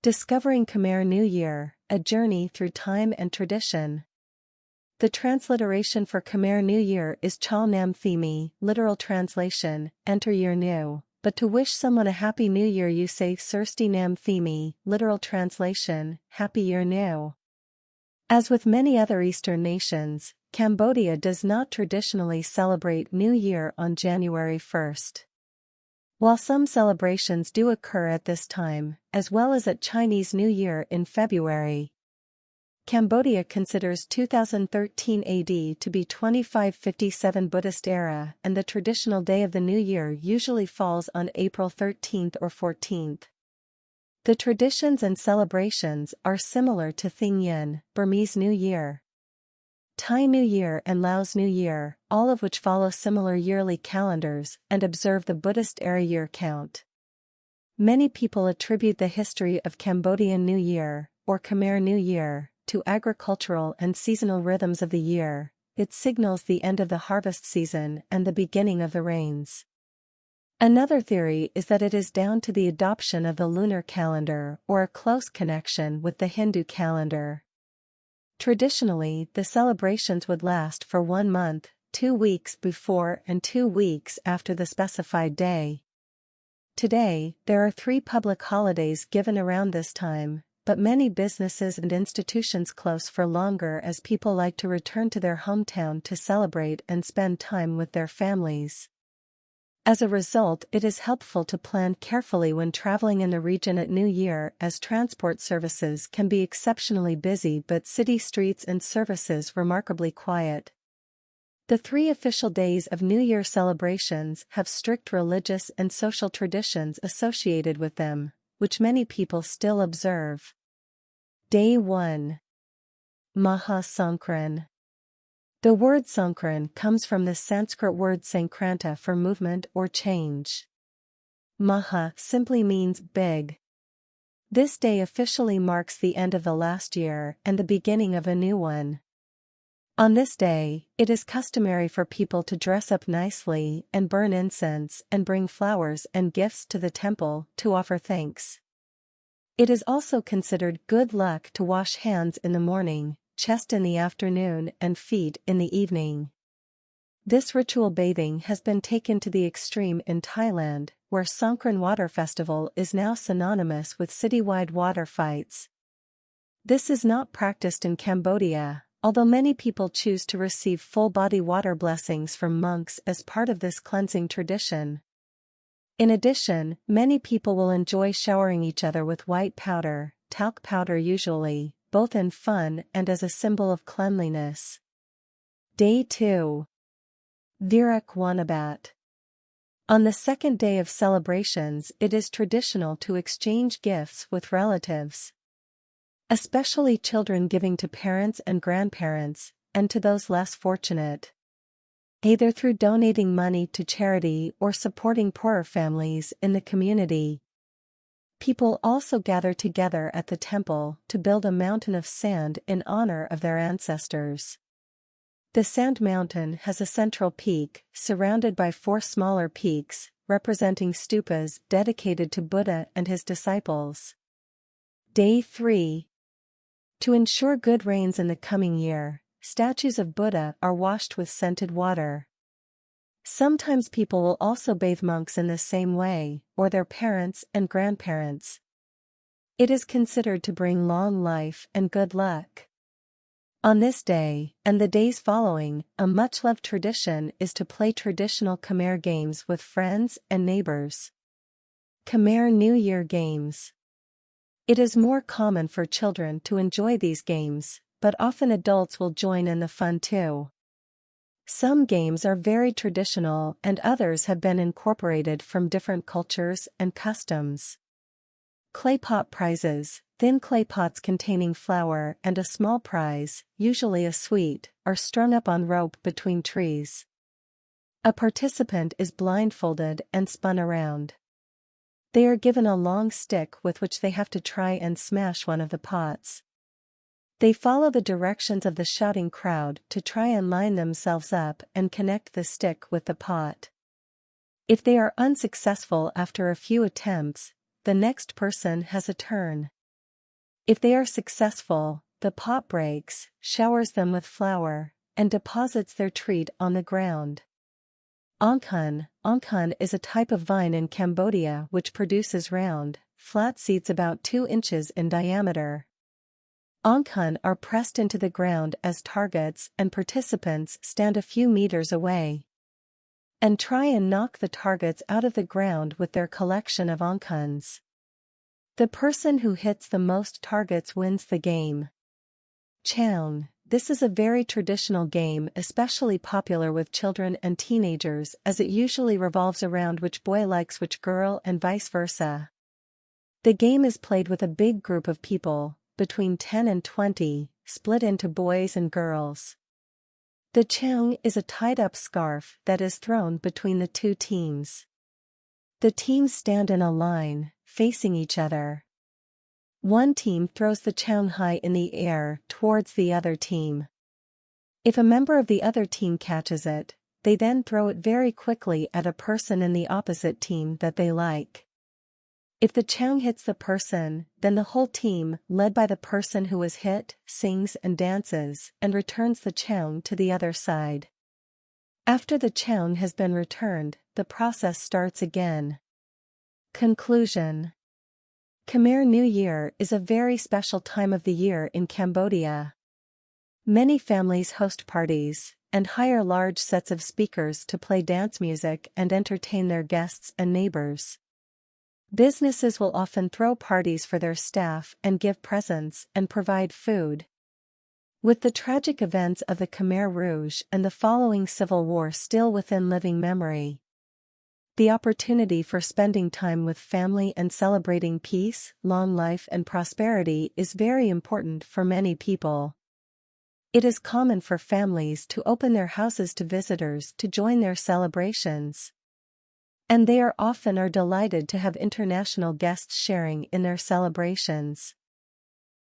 Discovering Khmer New Year, a journey through time and tradition. The transliteration for Khmer New Year is Chaul Chnam Thmey, literal translation, enter year new, but to wish someone a happy new year you say sursedey Chnam Thmey, literal translation, happy year new. As with many other Eastern nations, Cambodia does not traditionally celebrate New Year on January 1st. While some celebrations do occur at this time, as well as at Chinese New Year in February, Cambodia considers 2013 AD to be 2557 Buddhist Era, and the traditional day of the New Year usually falls on April 13th or 14th. The traditions and celebrations are similar to Thingyan, Burmese New Year, Thai New Year and Laos New Year, all of which follow similar yearly calendars and observe the Buddhist Era year count. Many people attribute the history of Cambodian New Year, or Khmer New Year, to agricultural and seasonal rhythms of the year. It signals the end of the harvest season and the beginning of the rains. Another theory is that it is down to the adoption of the lunar calendar or a close connection with the Hindu calendar. Traditionally, the celebrations would last for 1 month, 2 weeks before and 2 weeks after the specified day. Today, there are 3 public holidays given around this time, but many businesses and institutions close for longer as people like to return to their hometown to celebrate and spend time with their families. As a result, it is helpful to plan carefully when traveling in the region at New Year, as transport services can be exceptionally busy but city streets and services remarkably quiet. The 3 official days of New Year celebrations have strict religious and social traditions associated with them, which many people still observe. Day 1. Maha Songkran. The word Songkran comes from the Sanskrit word Sankranta for movement or change. Maha simply means big. This day officially marks the end of the last year and the beginning of a new one. On this day, it is customary for people to dress up nicely and burn incense and bring flowers and gifts to the temple to offer thanks. It is also considered good luck to wash hands in the morning, chest in the afternoon and feet in the evening. This ritual bathing has been taken to the extreme in Thailand, where Songkran Water Festival is now synonymous with citywide water fights. This is not practiced in Cambodia, although many people choose to receive full-body water blessings from monks as part of this cleansing tradition. In addition, many people will enjoy showering each other with white powder, talc powder usually, both in fun and as a symbol of cleanliness. Day 2. Virak Wanabat. On the second day of celebrations, it is traditional to exchange gifts with relatives, especially children giving to parents and grandparents, and to those less fortunate, either through donating money to charity or supporting poorer families in the community. People also gather together at the temple to build a mountain of sand in honor of their ancestors. The sand mountain has a central peak, surrounded by 4 smaller peaks, representing stupas dedicated to Buddha and his disciples. Day 3. To ensure good rains in the coming year, statues of Buddha are washed with scented water. Sometimes people will also bathe monks in the same way, or their parents and grandparents. It is considered to bring long life and good luck. On this day, and the days following, a much-loved tradition is to play traditional Khmer games with friends and neighbors. Khmer New Year games. It is more common for children to enjoy these games, but often adults will join in the fun too. Some games are very traditional and others have been incorporated from different cultures and customs. Clay pot prizes, thin clay pots containing flour and a small prize, usually a sweet, are strung up on rope between trees. A participant is blindfolded and spun around. They are given a long stick with which they have to try and smash one of the pots. They follow the directions of the shouting crowd to try and line themselves up and connect the stick with the pot. If they are unsuccessful after a few attempts, the next person has a turn. If they are successful, the pot breaks, showers them with flour, and deposits their treat on the ground. Ongkun is a type of vine in Cambodia which produces round, flat seeds about 2 inches in diameter. Ongkun are pressed into the ground as targets, and participants stand a few meters away and try and knock the targets out of the ground with their collection of ongkuns. The person who hits the most targets wins the game. Chaul. This is a very traditional game, especially popular with children and teenagers, as it usually revolves around which boy likes which girl and vice versa. The game is played with a big group of people, between 10 and 20, split into boys and girls. The chaung is a tied-up scarf that is thrown between the two teams. The teams stand in a line, facing each other. One team throws the chaung high in the air towards the other team. If a member of the other team catches it, they then throw it very quickly at a person in the opposite team that they like. If the chaung hits the person, then the whole team, led by the person who was hit, sings and dances, and returns the chaung to the other side. After the chaung has been returned, the process starts again. Conclusion. Khmer New Year is a very special time of the year in Cambodia. Many families host parties, and hire large sets of speakers to play dance music and entertain their guests and neighbors. Businesses will often throw parties for their staff and give presents and provide food. With the tragic events of the Khmer Rouge and the following civil war still within living memory, the opportunity for spending time with family and celebrating peace, long life and prosperity is very important for many people. It is common for families to open their houses to visitors to join their celebrations. And they often are delighted to have international guests sharing in their celebrations.